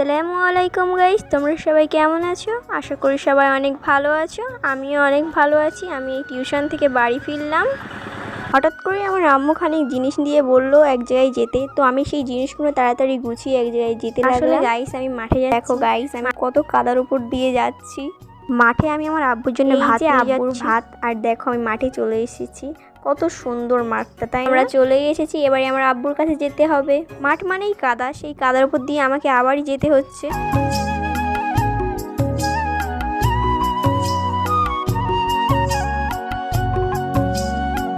আসসালামু আলাইকুম গাইস, তোমরা সবাই কেমন আছো? আশা করি সবাই অনেক ভালো আছো। আমিও অনেক ভালো আছি। আমি এই টিউশন থেকে বাড়ি ফিরলাম। হঠাৎ করে আমার আম্মু খানিক জিনিস দিয়ে বললো এক জায়গায় যেতে, তো আমি সেই জিনিসগুলো তাড়াতাড়ি গুছিয়ে এক জায়গায় যেতে লাগলাম। আসলে গাইস আমি মাঠে যাচ্ছি। দেখো গাইস আমি কত কাদার উপর দিয়ে যাচ্ছি। মাঠে আমি আমার আব্বুর জন্য ভাত নিয়ে যাচ্ছি। ভাত আর দেখো আমি মাঠে চলে এসেছি। কত সুন্দর মাঠটা, তাই আমরা চলে এসেছি। এবারে আমার আব্বুর কাছে যেতে হবে। মাঠ মানেই কাদা, সেই কাদার উপর দিয়ে আমাকে আবারই যেতে হচ্ছে।